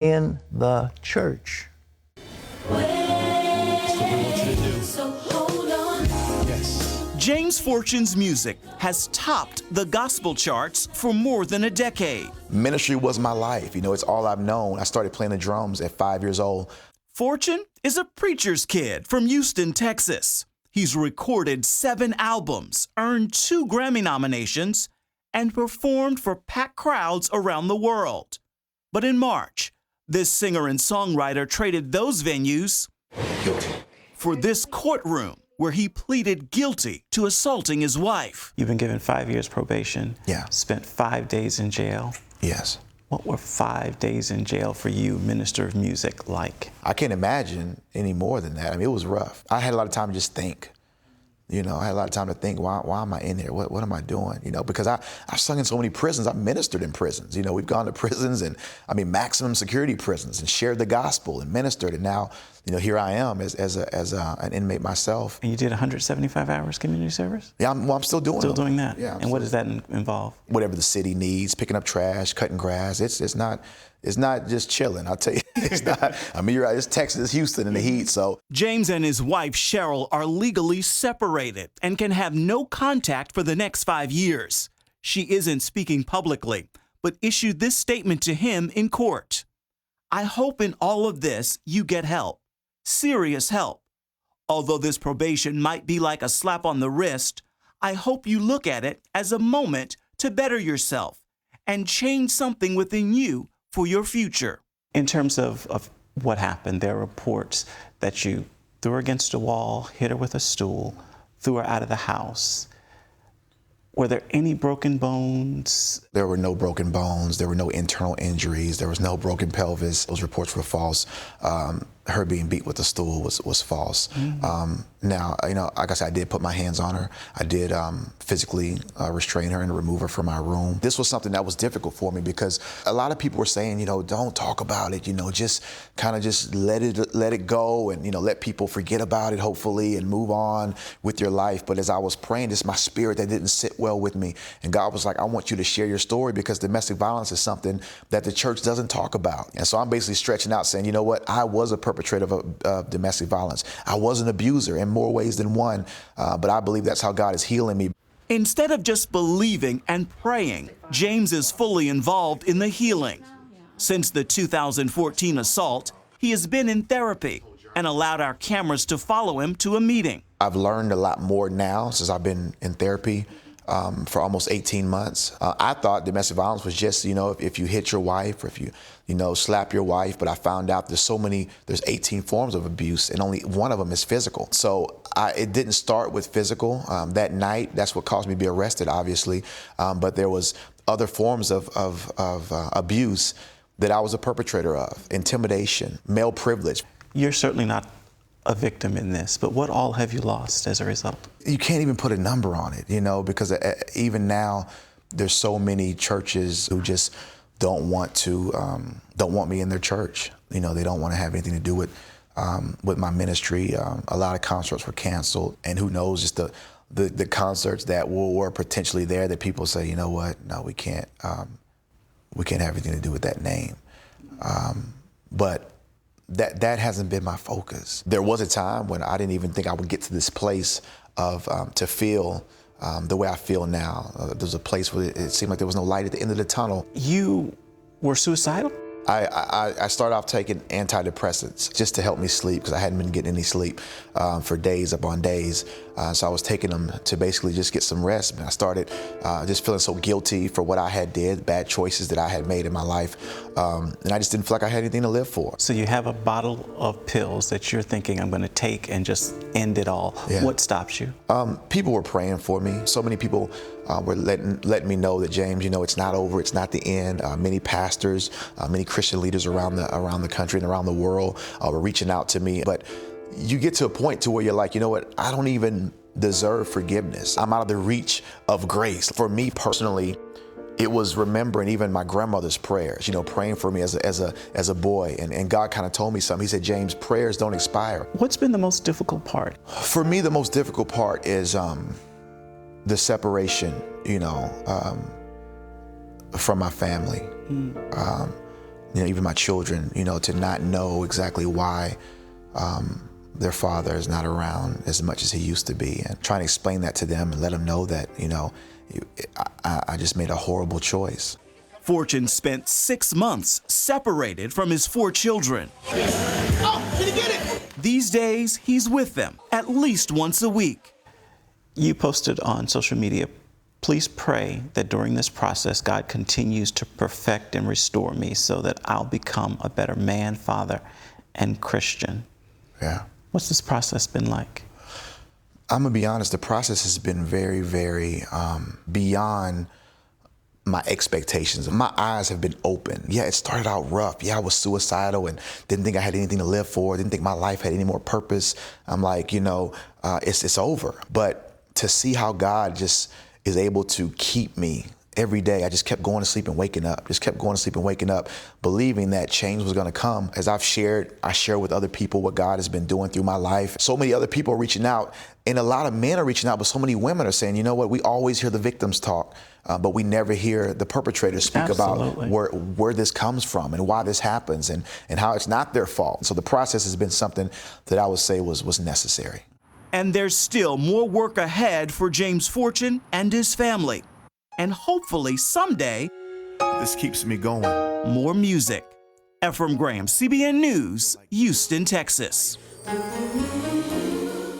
in the church. James Fortune's music has topped the gospel charts for more than a decade. Ministry was my life. You know, it's all I've known. I started playing the drums at 5 years old. Fortune is a preacher's kid from Houston, Texas. He's recorded 7 albums, earned 2 Grammy nominations, and performed for packed crowds around the world. But in March, this singer and songwriter traded those venues for this courtroom where he pleaded guilty to assaulting his wife. You've been given 5 years probation. Yeah. Spent 5 days in jail. Yes. What were 5 days in jail for you, minister of music, like? I can't imagine any more than that. I mean, it was rough. I had a lot of time to just think. You know, I had a lot of time to think, why am I in here? What am I doing? You know, because I've sung in so many prisons. I've ministered in prisons. You know, we've gone to prisons and, I mean, maximum security prisons and shared the gospel and ministered. And now, you know, here I am as an inmate myself. And you did 175 hours community service? Yeah, I'm still doing it. Still doing that? Yeah. And what does that involve? Whatever the city needs, picking up trash, cutting grass. It's not just chilling, I'll tell you. It's not, I mean, you're right, it's Texas, it's Houston in the heat, so. James and his wife, Cheryl, are legally separated and can have no contact for the next 5 years. She isn't speaking publicly, but issued this statement to him in court. I hope in all of this you get help, serious help. Although this probation might be like a slap on the wrist, I hope you look at it as a moment to better yourself and change something within you for your future. In terms of what happened, there are reports that you threw her against a wall, hit her with a stool, threw her out of the house. Were there any broken bones? There were no broken bones. There were no internal injuries. There was no broken pelvis. Those reports were false. Her being beat with a stool was false. Mm-hmm. Now, you know, like I said, I did put my hands on her. I did physically restrain her and remove her from my room. This was something that was difficult for me because a lot of people were saying, you know, don't talk about it, you know, just kind of just let it go and, you know, let people forget about it, hopefully, and move on with your life. But as I was praying, it's my spirit that didn't sit well with me. And God was like, I want you to share your story because domestic violence is something that the church doesn't talk about. And so I'm basically stretching out saying, you know what, I was a perpetrator of domestic violence. I was an abuser in more ways than one, but I believe that's how God is healing me. Instead of just believing and praying, James is fully involved in the healing. Since the 2014 assault, he has been in therapy and allowed our cameras to follow him to a meeting. I've learned a lot more now since I've been in therapy for almost 18 months. I thought domestic violence was just, you know, if you hit your wife or if you slap your wife, but I found out there's 18 forms of abuse and only one of them is physical. So it didn't start with physical. That night, that's what caused me to be arrested, obviously, but there was other forms of abuse that I was a perpetrator of, intimidation, male privilege. You're certainly not a victim in this, but what all have you lost as a result? You can't even put a number on it, you know, because even now there's so many churches who just don't want me in their church. You know, they don't want to have anything to do with my ministry. A lot of concerts were canceled, and who knows, just the concerts that were potentially there that people say, you know what, no, we can't have anything to do with that name. But that hasn't been my focus. There was a time when I didn't even think I would get to this place of to feel the way I feel now. There's a place where it seemed like there was no light at the end of the tunnel. You were suicidal? I started off taking antidepressants just to help me sleep because I hadn't been getting any sleep for days upon days. So I was taking them to basically just get some rest. And I started just feeling so guilty for what I had did, bad choices that I had made in my life. And I just didn't feel like I had anything to live for. So you have a bottle of pills that you're thinking I'm going to take and just end it all. Yeah. What stops you? People were praying for me. So many people were letting me know that, James, you know, it's not over, it's not the end. Many pastors, many Christian leaders around the country and around the world were reaching out to me. But you get to a point to where you're like, you know what, I don't even deserve forgiveness. I'm out of the reach of grace. For me personally, it was remembering even my grandmother's prayers, you know, praying for me as a boy. And God kind of told me something. He said, James, prayers don't expire. What's been the most difficult part? For me, the most difficult part is the separation, you know, from my family. even my children, to not know exactly why their father is not around as much as he used to be, and trying to explain that to them and let them know that, I just made a horrible choice. Fortune spent 6 months separated from his 4 children. Oh, did he get it? These days, he's with them at least once a week. You posted on social media, please pray that during this process, God continues to perfect and restore me so that I'll become a better man, father, and Christian. Yeah. What's this process been like? I'm gonna be honest, the process has been very, very beyond my expectations. My eyes have been open. Yeah, it started out rough. Yeah, I was suicidal and didn't think I had anything to live for. Didn't think my life had any more purpose. I'm like, it's over. But to see how God just is able to keep me every day, I just kept going to sleep and waking up. Just kept going to sleep and waking up, believing that change was going to come. As I share with other people what God has been doing through my life. So many other people are reaching out, and a lot of men are reaching out, but so many women are saying, you know what, we always hear the victims talk, but we never hear the perpetrators speak Absolutely. about where this comes from and why this happens and how it's not their fault. So the process has been something that I would say was necessary. And there's still more work ahead for James Fortune and his family. And hopefully someday, this keeps me going. more music. Ephraim Graham, CBN News, Houston, Texas.